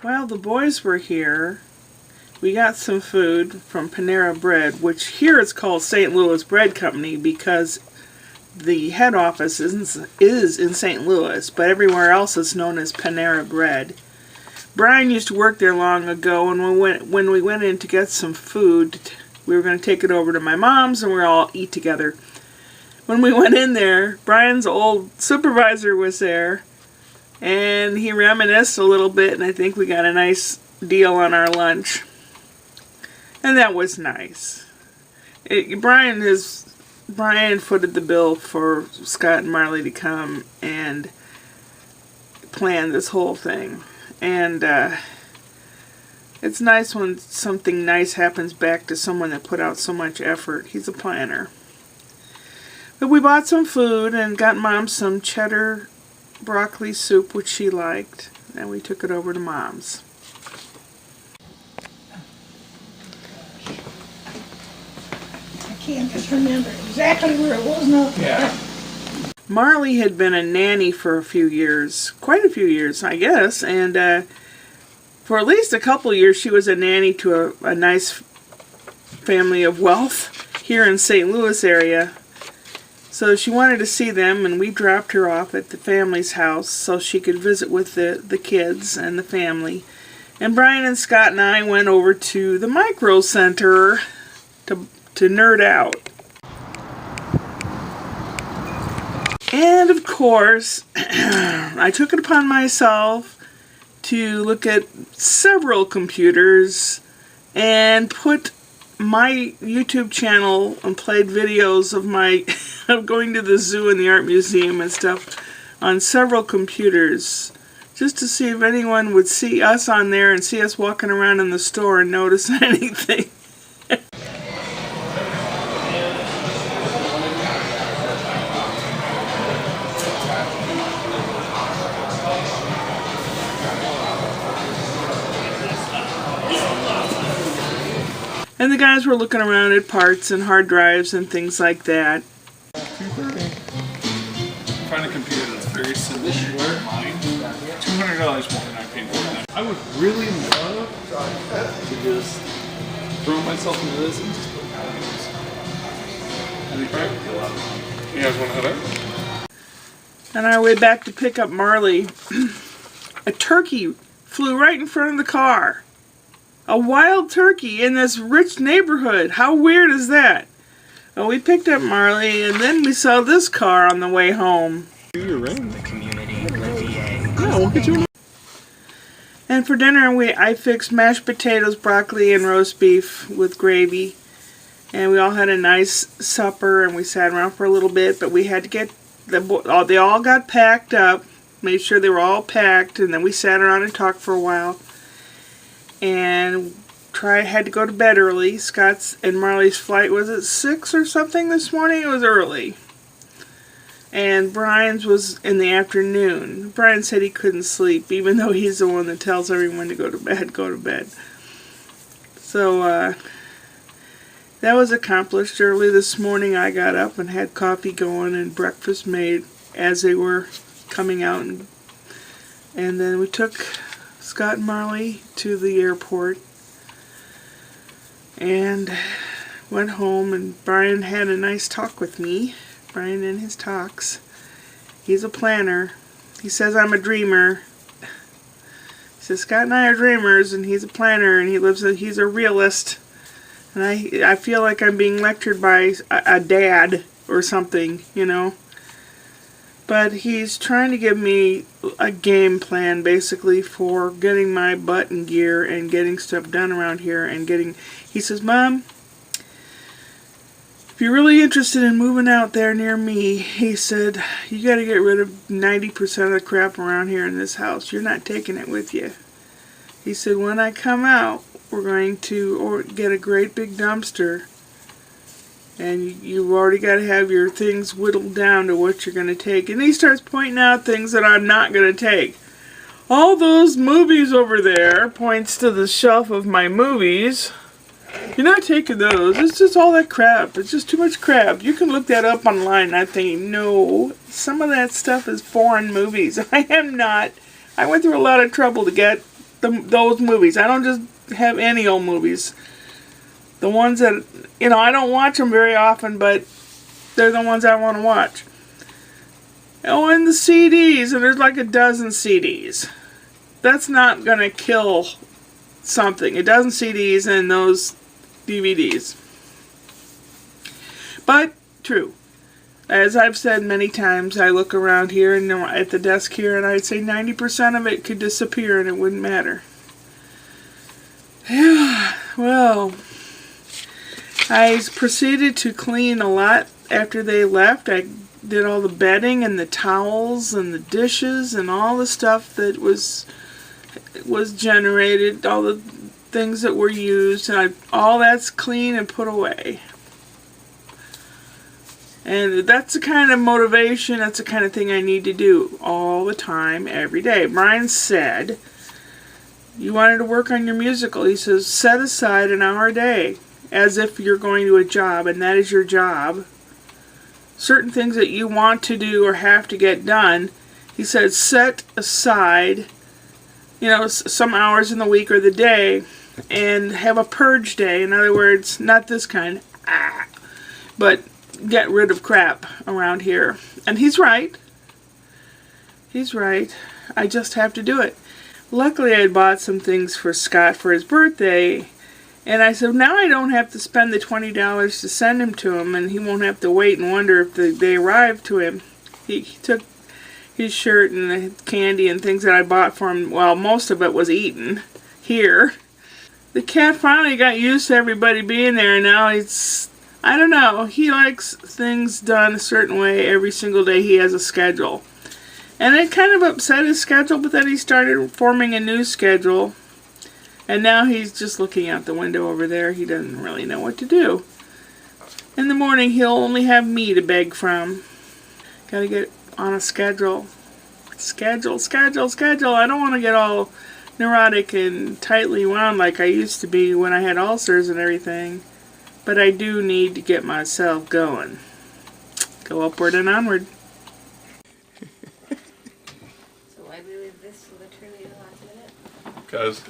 While the boys were here, we got some food from Panera Bread, which here it's called St. Louis Bread Company because the head office is in St. Louis, but everywhere else it's known as Panera Bread. Brian used to work there long ago, and when we went in to get some food, we were going to take it over to my mom's and we were all eat together. When we went in there, Brian's old supervisor was there, and he reminisced a little bit, and I think we got a nice deal on our lunch. And that was nice. Brian footed the bill for Scott and Marley to come and plan this whole thing. And it's nice when something nice happens back to someone that put out so much effort. He's a planner. But we bought some food and got Mom some cheddar broccoli soup, which she liked. And we took it over to Mom's. I can't just remember exactly where it was now. Yeah. Marley had been a nanny for a few years, quite a few years, I guess, and for at least a couple years she was a nanny to a nice family of wealth here in St. Louis area. So she wanted to see them, and we dropped her off at the family's house so she could visit with the kids and the family. And Brian and Scott and I went over to the Micro Center to nerd out. And of course, I took it upon myself to look at several computers and put my YouTube channel and played videos of my of going to the zoo and the art museum and stuff on several computers just to see if anyone would see us on there and see us walking around in the store and notice anything. And the guys were looking around at parts and hard drives and things like that. Find a computer that's very similar to mine. $200 more than I paid for it. I would really love to just throw myself into this and just put values. You guys want to head out? On our way back to pick up Marley, a turkey flew right in front of the car. A wild turkey in this rich neighborhood. How weird is that? Well, we picked up Marley, and then we saw this car on the way home. You're around the community. And for dinner, I fixed mashed potatoes, broccoli, and roast beef with gravy. And we all had a nice supper, and we sat around for a little bit, but we had to get they all got packed up, made sure they were all packed, and then we sat around and talked for a while. And had to go to bed early. Scott's and Marley's flight was at 6 or something this morning. It was early. And Brian's was in the afternoon. Brian said he couldn't sleep, even though he's the one that tells everyone to go to bed, go to bed. So that was accomplished. Early this morning I got up and had coffee going and breakfast made as they were coming out. And then we took Scott and Marley to the airport and went home, and Brian had a nice talk with me. Brian and his talks. He's a planner. He says I'm a dreamer. He says Scott and I are dreamers, and he's a planner, and he's a realist. And I feel like I'm being lectured by a dad or something, you know. But he's trying to give me a game plan, basically, for getting my butt in gear and getting stuff done around here. He says, Mom, if you're really interested in moving out there near me, he said, you got to get rid of 90% of the crap around here in this house. You're not taking it with you. He said, when I come out, we're going to get a great big dumpster. And you've already got to have your things whittled down to what you're going to take. And he starts pointing out things that I'm not going to take. All those movies over there, points to the shelf of my movies. You're not taking those. It's just all that crap. It's just too much crap. You can look that up online. I think, no, some of that stuff is foreign movies. I am not. I went through a lot of trouble to get those movies. I don't just have any old movies. The ones that, I don't watch them very often, but they're the ones I want to watch. Oh, and the CDs, and there's like a dozen CDs. That's not going to kill something. A dozen CDs and those DVDs. But, true. As I've said many times, I look around here and at the desk here, and I'd say 90% of it could disappear and it wouldn't matter. Yeah, well, I proceeded to clean a lot after they left. I did all the bedding and the towels and the dishes and all the stuff that was generated, all the things that were used, and all that's clean and put away. And that's the kind of motivation, that's the kind of thing I need to do all the time, every day. Brian said, you wanted to work on your musical. He says, set aside an hour a day as if you're going to a job, and that is your job. Certain things that you want to do or have to get done, he said, set aside, some hours in the week or the day, and have a purge day. In other words, not this kind, but get rid of crap around here. And he's right. He's right. I just have to do it. Luckily, I had bought some things for Scott for his birthday, and I said, now I don't have to spend the $20 to send them to him, and he won't have to wait and wonder if they arrived to him. He took his shirt and the candy and things that I bought for him. Well, most of it was eaten here. The cat finally got used to everybody being there, and now I don't know, he likes things done a certain way every single day. He has a schedule. And it kind of upset his schedule, but then he started forming a new schedule. And now he's just looking out the window over there. He doesn't really know what to do. In the morning, he'll only have me to beg from. Gotta get on a schedule. Schedule. I don't want to get all neurotic and tightly wound like I used to be when I had ulcers and everything. But I do need to get myself going. Go upward and onward. So why did we leave this literally the last minute? Because